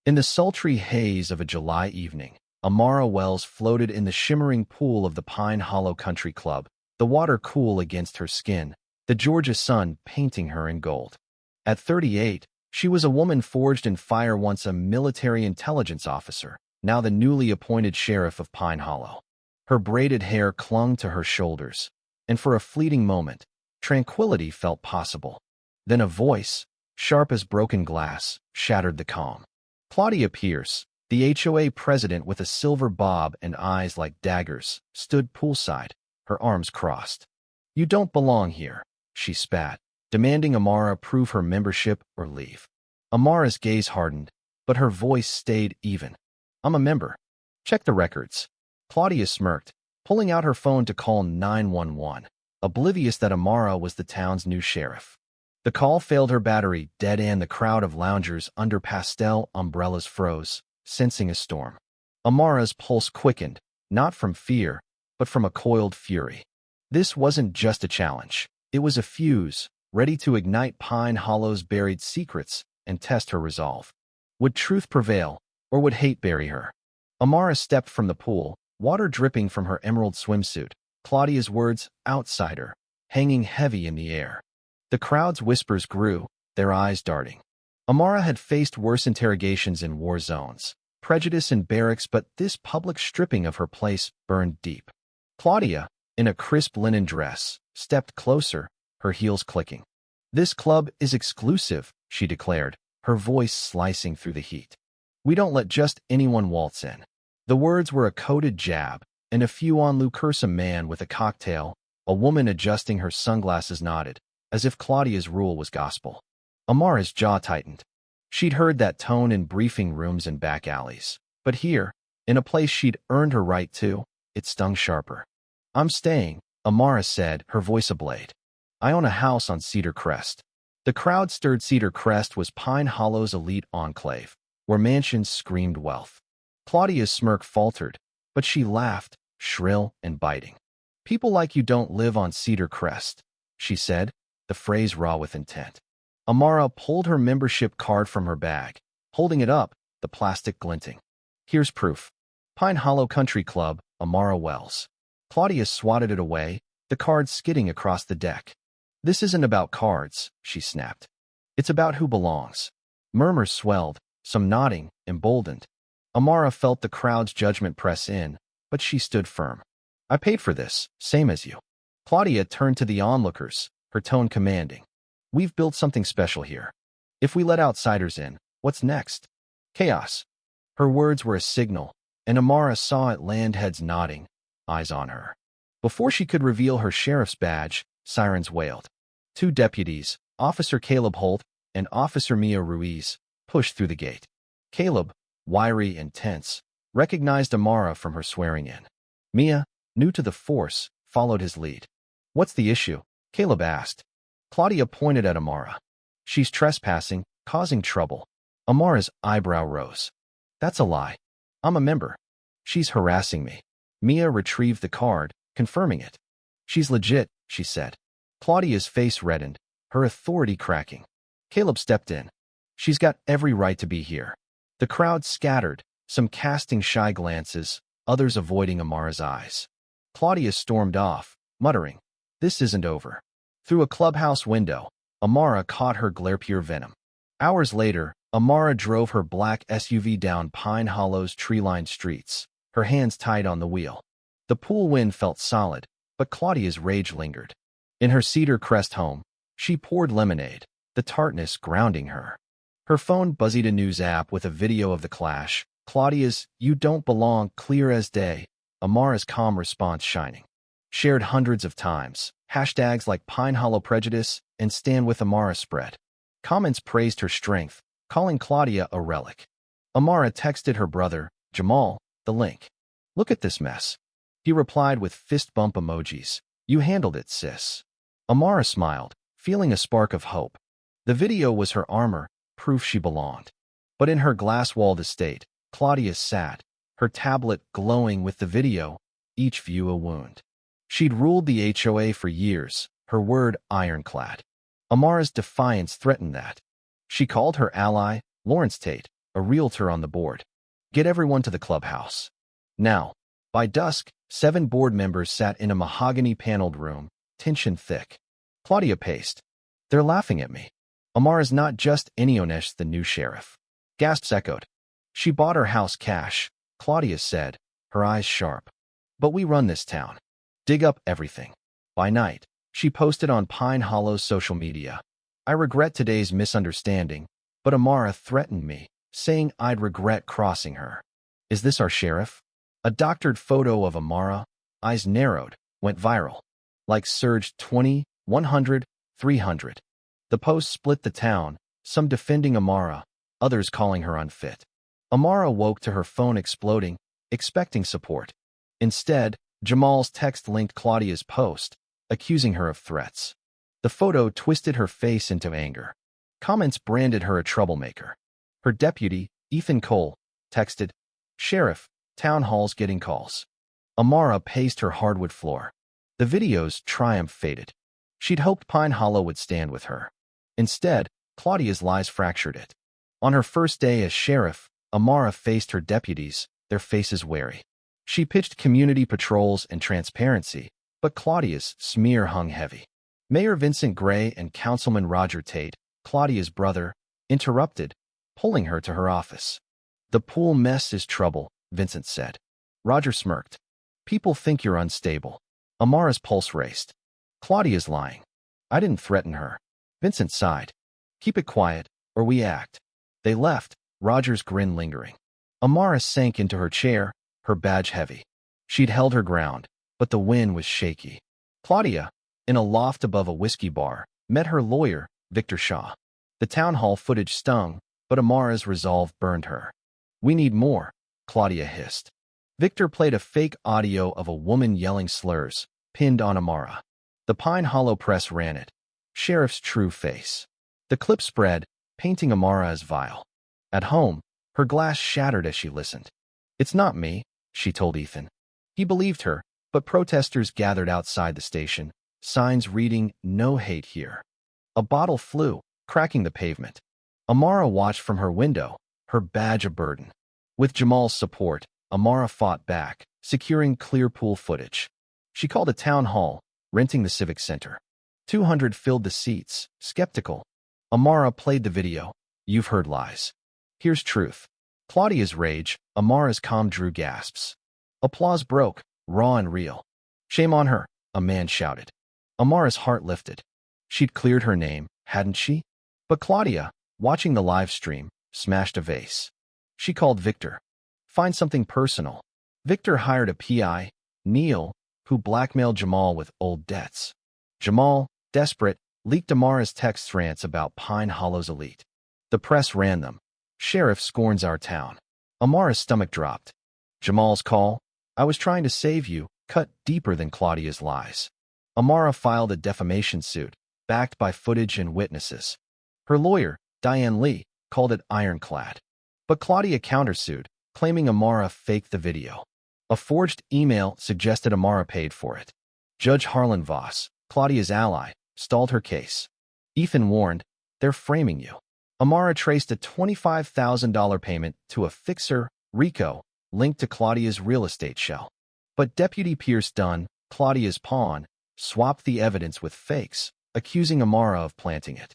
In the sultry haze of a July evening, Amara Wells floated in the shimmering pool of the Pine Hollow Country Club, the water cool against her skin, the Georgia sun painting her in gold. At 38, she was a woman forged in fire, once a military intelligence officer, now the newly appointed sheriff of Pine Hollow. Her braided hair clung to her shoulders, and for a fleeting moment, tranquility felt possible. Then a voice, sharp as broken glass, shattered the calm. Claudia Pierce, the HOA president with a silver bob and eyes like daggers, stood poolside, her arms crossed. "You don't belong here," she spat, demanding Amara prove her membership or leave. Amara's gaze hardened, but her voice stayed even. "I'm a member. Check the records." Claudia smirked, pulling out her phone to call 911, oblivious that Amara was the town's new sheriff. The call failed, her battery dead, and the crowd of loungers under pastel umbrellas froze, sensing a storm. Amara's pulse quickened, not from fear, but from a coiled fury. This wasn't just a challenge. It was a fuse, ready to ignite Pine Hollow's buried secrets and test her resolve. Would truth prevail, or would hate bury her? Amara stepped from the pool, water dripping from her emerald swimsuit, Claudia's words, "outsider," hanging heavy in the air. The crowd's whispers grew, their eyes darting. Amara had faced worse interrogations in war zones, prejudice in barracks, but this public stripping of her place burned deep. Claudia, in a crisp linen dress, stepped closer, her heels clicking. "This club is exclusive," she declared, her voice slicing through the heat. "We don't let just anyone waltz in." The words were a coded jab, and a few on Lucursa. A man with a cocktail, a woman adjusting her sunglasses nodded, as if Claudia's rule was gospel. Amara's jaw tightened. She'd heard that tone in briefing rooms and back alleys, but here, in a place she'd earned her right to, it stung sharper. "I'm staying," Amara said, her voice ablade. "I own a house on Cedar Crest." The crowd stirred. Cedar Crest was Pine Hollow's elite enclave, where mansions screamed wealth. Claudia's smirk faltered, but she laughed, shrill and biting. "People like you don't live on Cedar Crest," she said, the phrase raw with intent. Amara pulled her membership card from her bag, holding it up, the plastic glinting. "Here's proof. Pine Hollow Country Club, Amara Wells." Claudia swatted it away, the card skidding across the deck. "This isn't about cards," she snapped. "It's about who belongs." Murmurs swelled, some nodding, emboldened. Amara felt the crowd's judgment press in, but she stood firm. "I paid for this, same as you." Claudia turned to the onlookers, her tone commanding. "We've built something special here. If we let outsiders in, what's next? Chaos." Her words were a signal, and Amara saw it land, heads nodding, eyes on her. Before she could reveal her sheriff's badge, sirens wailed. Two deputies, Officer Caleb Holt and Officer Mia Ruiz, pushed through the gate. Caleb, wiry and tense, recognized Amara from her swearing in. Mia, new to the force, followed his lead. "What's the issue?" Caleb asked. Claudia pointed at Amara. "She's trespassing, causing trouble." Amara's eyebrow rose. "That's a lie. I'm a member." "She's harassing me." Mia retrieved the card, confirming it. "She's legit," she said. Claudia's face reddened, her authority cracking. Caleb stepped in. "She's got every right to be here." The crowd scattered, some casting shy glances, others avoiding Amara's eyes. Claudia stormed off, muttering, "This isn't over." Through a clubhouse window, Amara caught her glare, pure venom. Hours later, Amara drove her black SUV down Pine Hollow's tree-lined streets, her hands tied on the wheel. The pool wind felt solid, but Claudia's rage lingered. In her Cedar Crest home, she poured lemonade, the tartness grounding her. Her phone buzzed, a news app with a video of the clash, Claudia's "You don't belong" clear as day, Amara's calm response shining. Shared hundreds of times, hashtags like Pine Hollow Prejudice and Stand With Amara spread. Comments praised her strength, calling Claudia a relic. Amara texted her brother, Jamal, the link. "Look at this mess." He replied with fist bump emojis. "You handled it, sis." Amara smiled, feeling a spark of hope. The video was her armor, proof she belonged. But in her glass-walled estate, Claudia sat, her tablet glowing with the video, each view a wound. She'd ruled the HOA for years, her word ironclad. Amara's defiance threatened that. She called her ally, Lawrence Tate, a realtor on the board. Get everyone to the clubhouse. Now. By dusk, 7 board members sat in a mahogany-paneled room, tension thick. Claudia paced. They're laughing at me. Amara's not just Enionesh, the new sheriff. Gasps echoed. She bought her house cash, Claudia said, her eyes sharp. But we run this town. Dig up everything. By night, she posted on Pine Hollow's social media. I regret today's misunderstanding, but Amara threatened me, saying I'd regret crossing her. Is this our sheriff? A doctored photo of Amara, eyes narrowed, went viral. Likes surged 20, 100, 300. The post split the town, some defending Amara, others calling her unfit. Amara woke to her phone exploding, expecting support. Instead, Jamal's text linked Claudia's post, accusing her of threats. The photo twisted her face into anger. Comments branded her a troublemaker. Her deputy, Ethan Cole, texted, Sheriff, town hall's getting calls. Amara paced her hardwood floor. The video's triumph faded. She'd hoped Pine Hollow would stand with her. Instead, Claudia's lies fractured it. On her first day as sheriff, Amara faced her deputies, their faces wary. She pitched community patrols and transparency, but Claudia's smear hung heavy. Mayor Vincent Gray and Councilman Roger Tate, Claudia's brother, interrupted, pulling her to her office. The pool mess is trouble, Vincent said. Roger smirked. People think you're unstable. Amara's pulse raced. Claudia's lying. I didn't threaten her. Vincent sighed. Keep it quiet, or we act. They left, Roger's grin lingering. Amara sank into her chair, her badge heavy. She'd held her ground, but the wind was shaky. Claudia, in a loft above a whiskey bar, met her lawyer, Victor Shaw. The town hall footage stung, but Amara's resolve burned her. We need more, Claudia hissed. Victor played a fake audio of a woman yelling slurs, pinned on Amara. The Pine Hollow press ran it. Sheriff's true face. The clip spread, painting Amara as vile. At home, her glass shattered as she listened. It's not me, she told Ethan. He believed her, but protesters gathered outside the station, signs reading, No hate here. A bottle flew, cracking the pavement. Amara watched from her window, her badge a burden. With Jamal's support, Amara fought back, securing clear pool footage. She called a town hall, renting the civic center. 200 filled the seats, skeptical. Amara played the video. You've heard lies. Here's truth. Claudia's rage, Amara's calm drew gasps. Applause broke, raw and real. Shame on her, a man shouted. Amara's heart lifted. She'd cleared her name, hadn't she? But Claudia, watching the live stream, smashed a vase. She called Victor. Find something personal. Victor hired a PI, Neil, who blackmailed Jamal with old debts. Jamal, desperate, leaked Amara's text rants about Pine Hollow's elite. The press ran them. Sheriff scorns our town. Amara's stomach dropped. Jamal's call, I was trying to save you, cut deeper than Claudia's lies. Amara filed a defamation suit, backed by footage and witnesses. Her lawyer, Diane Lee, called it ironclad. But Claudia countersued, claiming Amara faked the video. A forged email suggested Amara paid for it. Judge Harlan Voss, Claudia's ally, stalled her case. Ethan warned, they're framing you. Amara traced a $25,000 payment to a fixer, Rico, linked to Claudia's real estate shell. But Deputy Pierce Dunn, Claudia's pawn, swapped the evidence with fakes, accusing Amara of planting it.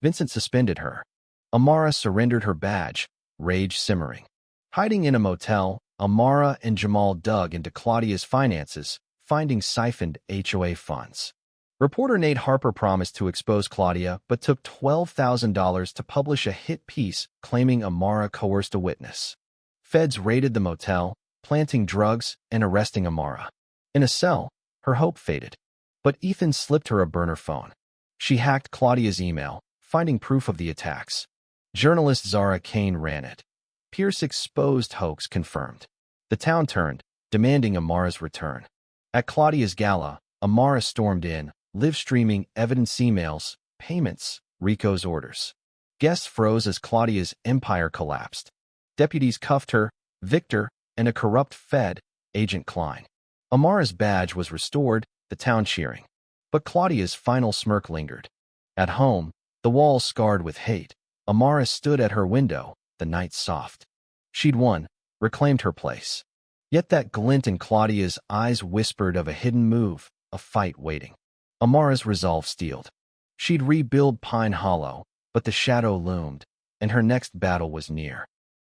Vincent suspended her. Amara surrendered her badge, rage simmering. Hiding in a motel, Amara and Jamal dug into Claudia's finances, finding siphoned HOA funds. Reporter Nate Harper promised to expose Claudia, but took $12,000 to publish a hit piece claiming Amara coerced a witness. Feds raided the motel, planting drugs and arresting Amara. In a cell, her hope faded. But Ethan slipped her a burner phone. She hacked Claudia's email, finding proof of the attacks. Journalist Zara Kane ran it. Pierce exposed hoax confirmed. The town turned, demanding Amara's return. At Claudia's gala, Amara stormed in, live-streaming evidence emails, payments, Rico's orders. Guests froze as Claudia's empire collapsed. Deputies cuffed her, Victor, and a corrupt Fed, Agent Klein. Amara's badge was restored, the town cheering. But Claudia's final smirk lingered. At home, the walls scarred with hate, Amara stood at her window, the night soft. She'd won, reclaimed her place. Yet that glint in Claudia's eyes whispered of a hidden move, a fight waiting. Amara's resolve steeled. She'd rebuild Pine Hollow, but the shadow loomed, and her next battle was near.